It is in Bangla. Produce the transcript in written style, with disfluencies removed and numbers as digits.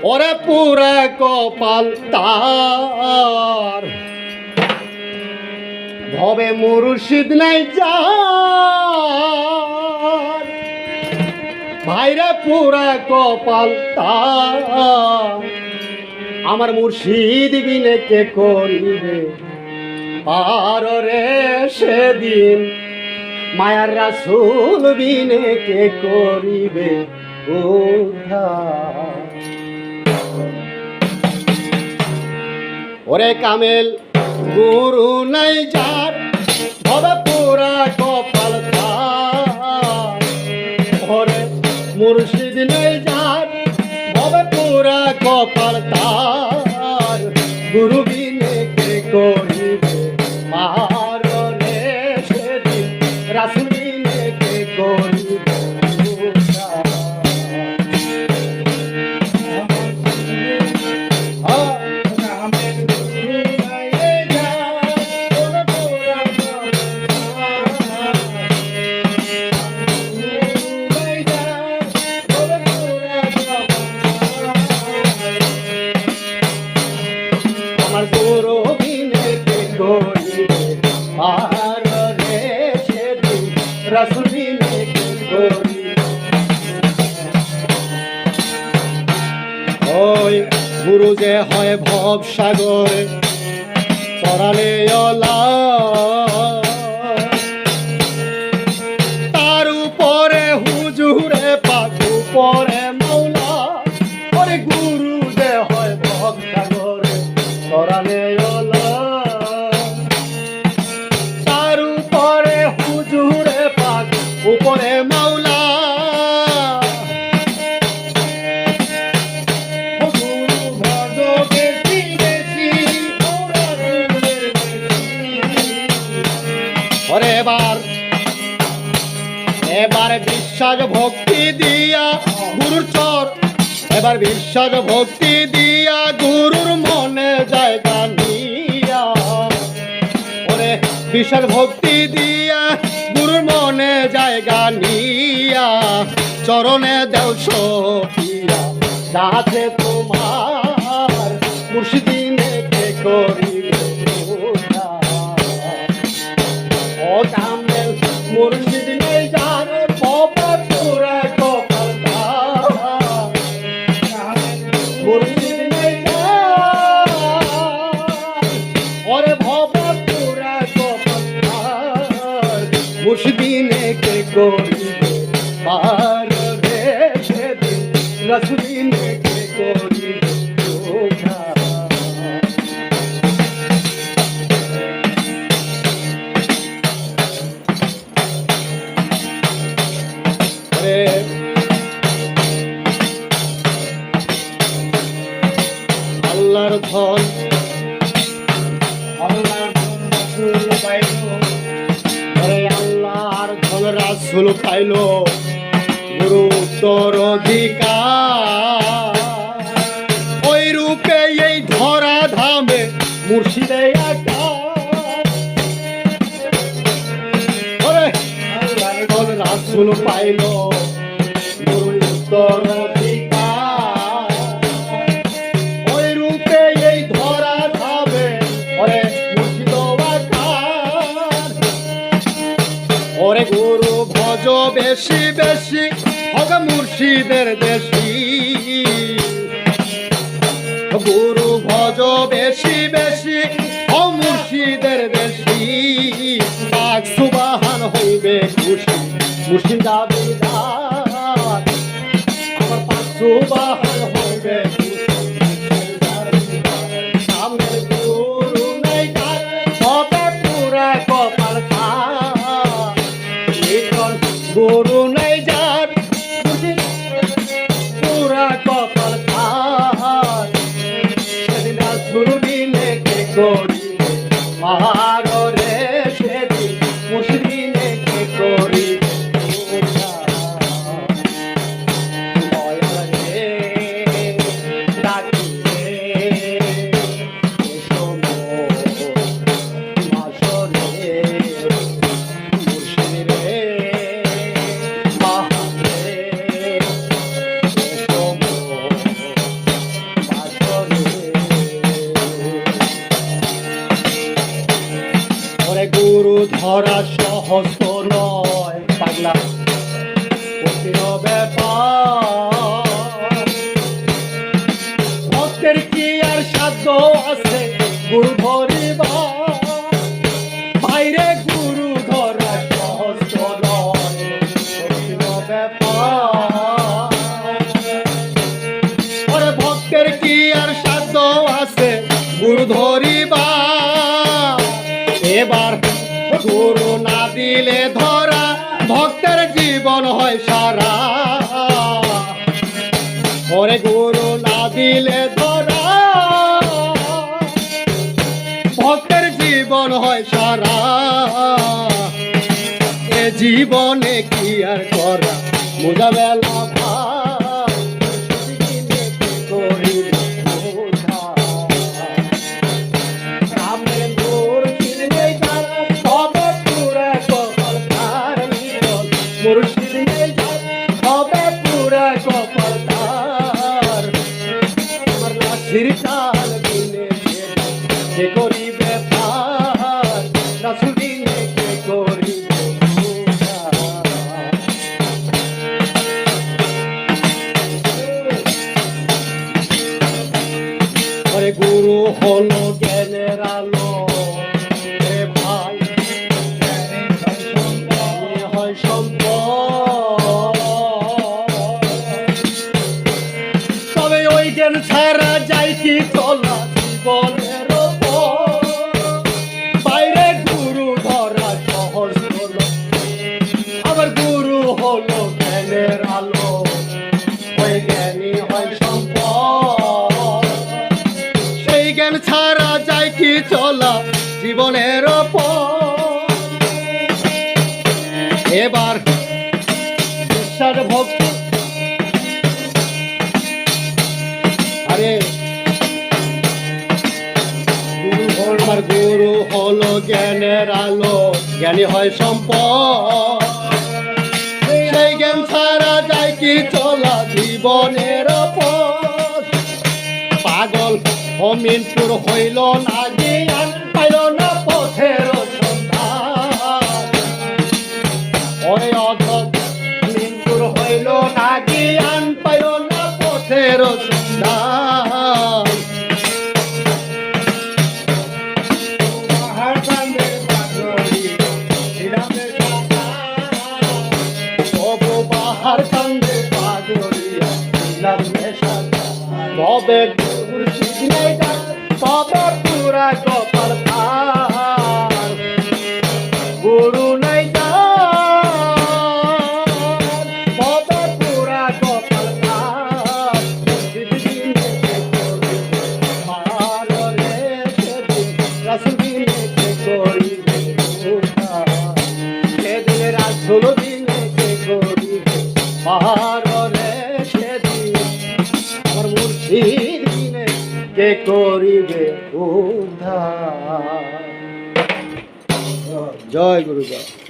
ওরে পুরা কপাল তার ভবে মুর্শিদ নাই যার ভাইরে পুরা কপাল তার আমার মুর্শিদ বিনে কে করিবে পার রে সেদিন মায়ার রাসূল বিনে কে করিবে উদ্ধার ওরে কামেল গুরু নাই যার ভবে পুরা কপাল তার ওরে মুর্শিদ নাই যার ভবে পুরা কপাল তার গুরু বিনে কে করিবে পার রে সেদিন রাসূল বিনে কে করিবে উদ্ধার আমার গুরু বিনে কে করিবে পার রে সেদিন রাসূল বিনে কে করিবে ওই গুরু যে হয় ভব সাগরে পরাণে অলা তার উপরে হুজুরে পাক উপরে মাওলা ওরে গুরু যে হয় ভব সাগরে পরাণে অলা তার উপরে হুজুরে পাক উপরে মাওলা ওরে এবার বিশ্বাস ভক্তি দিয়া গুরুর চর এবার বিশ্বাস ভক্তি দিয়া গুরুর মনে জায়গা নিয়া ওরে বিশ্বাস ভক্তি দিয়া গুরুর মনে জায়গা নিয়া চরণে দেও সপিয়া যাতে তোমার মুর্শিদিনে কে করিবে ও কামেল মুর্শিদ নাই যার ভবে পুরা কপাল তার মুর্শিদ নাই যার ওরে ভবে পুরা কপাল তার মুর্শিদিনে কে করিবে পার রে সেদিন রাসূল বিনে কে করিবে উদ্ধার আল্লাহর ধন রাসূল পাইলো ওরে আল্লাহর ধন রাসূল পাইলো গুরু উত্তর অধিকার ওই রূপে এই ধরা ধামে মুর্শিদে আকার ওরে আল্লাহর ধন রাসূল পাইলো গুরু উত্তর অধিকার ওই রূপে এই ধরা ধামে ওরে মুর্শিদ আকার ওরে গুরু ভজ বেশি বেশি হবে মুর্শিদের দেশি গুরু ভজ বেশি বেশি ও মুর্শিদের দেশি পাক সুবহান হইবে খুশি মুর্শিদ দাবিদার আমার পাক সুবহান হইবে সামনে গুরু নাই তার ভবে পুরা কপাল তার গুরু নাই যার পুরা কপাল তার সেদিন রাসূল বিনে কে করিবে পার রে সেদিন মুর্শিদ বিনে কে করিবে উদ্ধার দয়াল রে সাধ্য আছে গুরু ধরিবা বাইরে গুরু ধরা কষ্ট নয় কঠিন ব্যাপার ওরে ভক্তের কি আর সাধ্য আছে গুরু ধরিবা এবার গুরু না দিলে ধরা ভক্তের জীবন হয় সারা ওরে গুরু না দিলে ধরা ভক্তের জীবন হয় সারা এ জীবনে কি আর করা মোজা বেলা ভাই করি রামের গুর চিনে যার হবে পুরা কপাল তার নিরল মুর্শিদ নেই যার হবে পুরা কপাল তার আমার লাঠির চাল দিলে কে করিবে পার রাসূল দিলে কে করিবে ওরে গুরু হলো জ্ঞানের আলো রে ভাই জ্ঞানী হয় সম্পদ তবে ওই জ্ঞান ছাড়া যাই কি চলা জীবনের বাইরে গুরু ধরা সহজ হলো আবার গুরু হলো জ্ঞানের আলো ওই জ্ঞানী হয় সম্পদ সেই জ্ঞান ছাড়া যায় কি চলা জীবনের এবার বিশ্বাস ভক্তি আরে আমার গুরু হলো জ্ঞানের আলো জ্ঞানী হয় সম্পদ সেই জ্ঞান ছাড়া যায় কি চলা জীবনের পথ পাগল অমিনপুর হইল না জ্ঞান পাইল না পথের সন্ধান ওই অধম মিনপুর হইল না জ্ঞান পাইল না পথের সন্ধান বাহার কান্দে পাগলিয়া তবে মুর্শিদ নেই যার তবে পুরা কপাল তার গুরু নেই যার তবে পুরা কপাল তার রাসূল দিলে কে করিবে সেদিন রাসূল দিলে কে করিবে পাহাড়ে সেদিন আমার মুর্শিদ দিনে কে করিবে উদ্ধার জয় গুরুদেব।